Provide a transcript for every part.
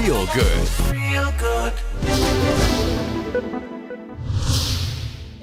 Feel good.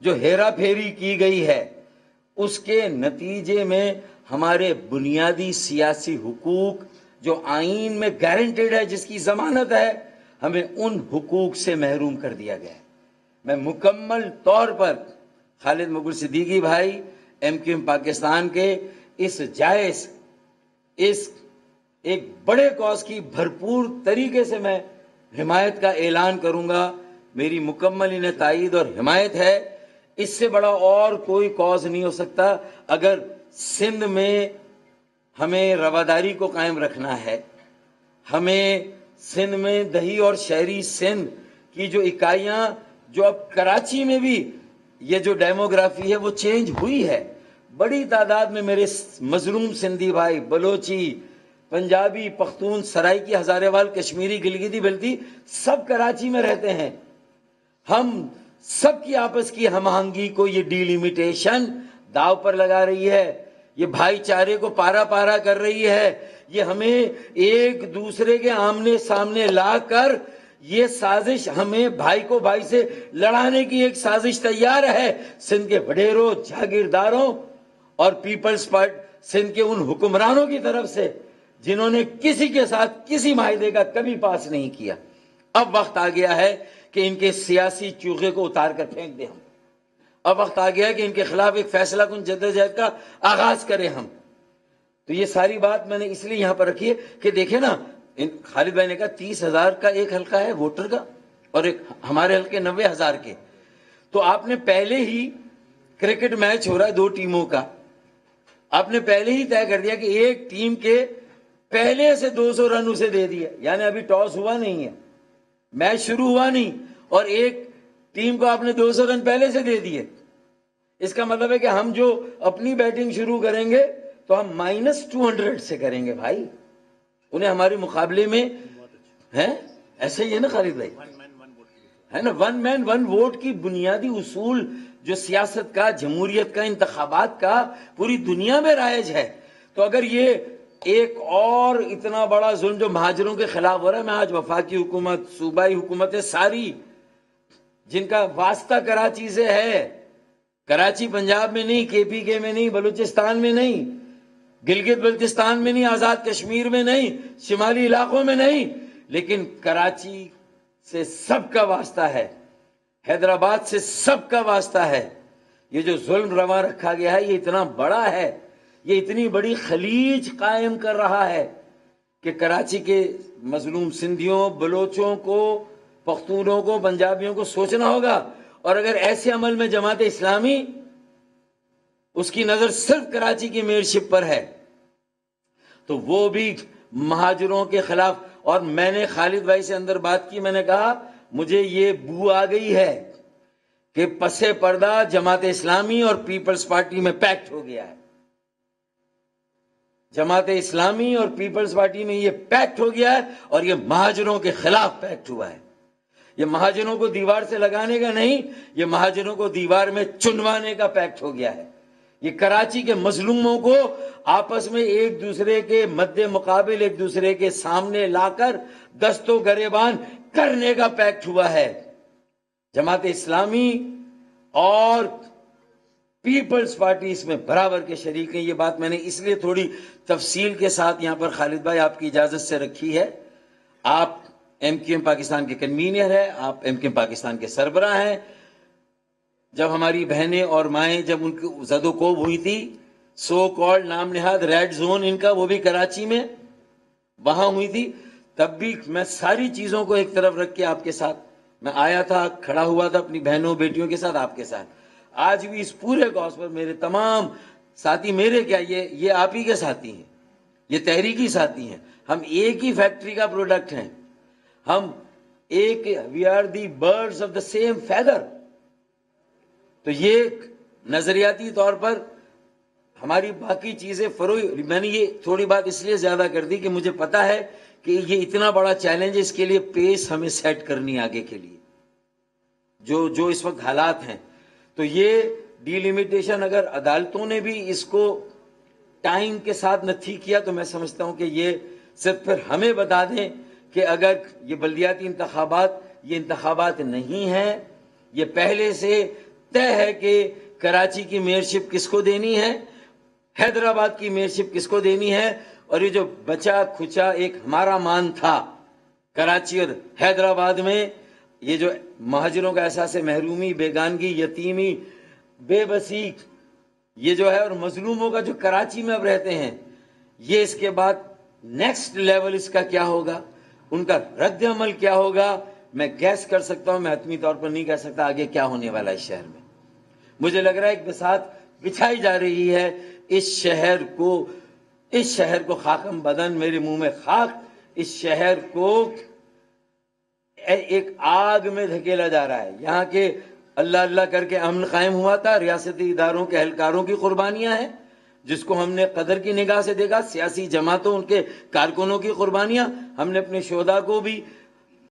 جو ہیرا پھیری کی گئی ہے اس کے نتیجے میں ہمارے بنیادی سیاسی حقوق جو آئین میں گارنٹیڈ ہے، جس کی ضمانت ہے، ہمیں ان حقوق سے محروم کر دیا گیا ہے۔ میں مکمل طور پر خالد مقبول صدیقی بھائی ایم کیو ایم پاکستان کے اس جائز، اس ایک بڑے کاز کی بھرپور طریقے سے میں حمایت کا اعلان کروں گا۔ میری مکمل انہیں تائید اور حمایت ہے۔ اس سے بڑا اور کوئی کاز نہیں ہو سکتا۔ اگر سندھ میں ہمیں رواداری کو قائم رکھنا ہے، ہمیں سندھ میں دہی اور شہری سندھ کی جو اکائیاں، جو اب کراچی میں بھی یہ جو ڈیموگرافی ہے وہ چینج ہوئی ہے، بڑی تعداد میں میرے مظلوم سندھی بھائی، بلوچی، پنجابی، پختون، سرائکی، ہزارے وال، کشمیری، گلگتی بلتی، سب کراچی میں رہتے ہیں۔ ہم سب کی آپس کی ہم آہنگی کو یہ ڈی لیمیٹیشن داؤ پر لگا رہی ہے، یہ بھائی چارے کو پارا پارا کر رہی ہے، یہ ہمیں ایک دوسرے کے آمنے سامنے لا کر یہ سازش، ہمیں بھائی کو بھائی سے لڑانے کی ایک سازش تیار ہے سندھ کے وڈیروں، جاگیرداروں اور پیپلز پارٹی سندھ کے ان حکمرانوں کی طرف سے جنہوں نے کسی کے ساتھ کسی معاہدے کا کبھی پاس نہیں کیا۔ اب وقت آ گیا ہے کہ ان کے سیاسی چوغے کو اتار کر پھینک دیں ہم۔ اب وقت آ گیا ہے کہ ان کے خلاف ایک فیصلہ کن جدوجہد کا آغاز کریں ہم۔ تو یہ ساری بات میں نے اس لیے یہاں پر رکھی ہے کہ دیکھیں نا، خالد بھائی نے کہا 30,000 کا ایک حلقہ ہے ووٹر کا اور ایک ہمارے حلقے 90,000 کے۔ تو آپ نے پہلے ہی کرکٹ میچ ہو رہا ہے 2 ٹیموں کا، آپ نے پہلے ہی طے کر دیا کہ ایک ٹیم کے پہلے سے 200 رن اسے دے دیا، یعنی ابھی ٹاس ہوا نہیں ہے، میچ شروع ہوا نہیں، اور ایک ٹیم کو آپ نے 200 رن پہلے سے دے دیے۔ اس کا مطلب ہے کہ ہم جو اپنی بیٹنگ شروع کریں گے تو ہم -200 سے کریں گے بھائی، انہیں ہمارے مقابلے میں ہے ایسے ہی ہے نا خالد بھائی، ہے نا، 1 مین 1 ووٹ کی بنیادی اصول جو سیاست کا، جمہوریت کا، انتخابات کا پوری دنیا میں رائج ہے۔ تو اگر یہ ایک اور اتنا بڑا ظلم جو مہاجروں کے خلاف ہو رہا ہے، میں آج وفاقی حکومت، صوبائی حکومتیں ساری جن کا واسطہ کراچی سے ہے، کراچی پنجاب میں نہیں، کے پی کے میں نہیں، بلوچستان میں نہیں، گلگت بلتستان میں نہیں، آزاد کشمیر میں نہیں، شمالی علاقوں میں نہیں، لیکن کراچی سے سب کا واسطہ ہے، حیدرآباد سے سب کا واسطہ ہے۔ یہ جو ظلم روا رکھا گیا ہے یہ اتنا بڑا ہے، یہ اتنی بڑی خلیج قائم کر رہا ہے کہ کراچی کے مظلوم سندھیوں، بلوچوں کو، پختونوں کو، پنجابیوں کو سوچنا ہوگا۔ اور اگر ایسے عمل میں جماعت اسلامی اس کی نظر صرف کراچی کی میئرشپ پر ہے تو وہ بھی مہاجروں کے خلاف، اور میں نے خالد بھائی سے اندر بات کی، میں نے کہا مجھے یہ بو آ گئی ہے کہ پسے پردہ جماعت اسلامی اور پیپلز پارٹی میں پیکٹ ہو گیا ہے، جماعت اسلامی اور پیپلز پارٹی میں یہ پیکٹ ہو گیا ہے، اور یہ مہاجروں کے خلاف پیکٹ ہوا ہے۔ یہ مہاجروں کو دیوار سے لگانے کا نہیں، یہ مہاجروں کو دیوار میں چنوانے کا پیکٹ ہو گیا ہے۔ یہ کراچی کے مظلوموں کو آپس میں ایک دوسرے کے مد مقابل، ایک دوسرے کے سامنے لا کر دست و گریبان کرنے کا پیکٹ ہوا ہے۔ جماعت اسلامی اور پیپلز پارٹی اس میں برابر کے شریک ہیں۔ یہ بات میں نے اس لیے تھوڑی تفصیل کے ساتھ یہاں پر خالد بھائی آپ کی اجازت سے رکھی ہے۔ آپ ایم کیو ایم پاکستان کے کنوینر ہیں، آپ ایم کیو ایم پاکستان کے سربراہ ہیں۔ جب ہماری بہنیں اور مائیں جب ان کی زد و کوب ہوئی تھی، سو کالڈ نام نہاد ریڈ زون ان کا، وہ بھی کراچی میں وہاں ہوئی تھی، تب بھی میں ساری چیزوں کو ایک طرف رکھ کے آپ کے ساتھ میں آیا تھا، کھڑا ہوا تھا اپنی بہنوں بیٹیوں کے ساتھ، آپ کے ساتھ۔ آج بھی اس پورے کاز پر میرے تمام ساتھی، میرے کیا یہ آپ ہی کے ساتھی ہیں، یہ تحریکی ساتھی ہیں، ہم ایک ہی فیکٹری کا پروڈکٹ ہیں، ہم ایک we are the birds of the same feather. تو یہ نظریاتی طور پر ہماری باقی چیزیں فروغ، میں نے یہ تھوڑی بات اس لیے زیادہ کر دی کہ مجھے پتا ہے کہ یہ اتنا بڑا چیلنج ہے، اس کے لیے پیس ہمیں سیٹ کرنی آگے کے لیے جو اس وقت حالات ہیں۔ تو یہ ڈی لیمیٹیشن اگر عدالتوں نے بھی اس کو ٹائم کے ساتھ نتھی کیا تو میں سمجھتا ہوں کہ یہ صرف پھر ہمیں بتا دیں کہ اگر یہ بلدیاتی انتخابات، یہ انتخابات نہیں ہیں، یہ پہلے سے طے ہے کہ کراچی کی میئرشپ کس کو دینی ہے، حیدرآباد کی میئرشپ کس کو دینی ہے، اور یہ جو بچا کھچا ایک ہمارا مان تھا کراچی اور حیدرآباد میں، یہ جو مہاجروں کا احساس محرومی، بیگانگی، یتیمی، بے بسی، یہ جو ہے، اور مظلوموں کا جو کراچی میں اب رہتے ہیں، یہ اس کے بعد نیکسٹ لیول اس کا کیا ہوگا، ان کا رد عمل کیا ہوگا، میں گیس کر سکتا ہوں، میں حتمی طور پر نہیں کہہ سکتا آگے کیا ہونے والا ہے اس شہر میں۔ مجھے لگ رہا ہے ایک بساط بچھائی جا رہی ہے اس شہر کو خاکم بدن، میرے منہ میں خاک، اس شہر کو ایک آگ میں دھکیلا جا رہا ہے۔ یہاں کے اللہ اللہ کر کے امن قائم ہوا تھا، ریاستی اداروں کے اہلکاروں کی قربانیاں ہیں جس کو ہم نے قدر کی نگاہ سے دیکھا، سیاسی جماعتوں، ان کے کارکنوں کی قربانیاں، ہم نے اپنے شہداء کو بھی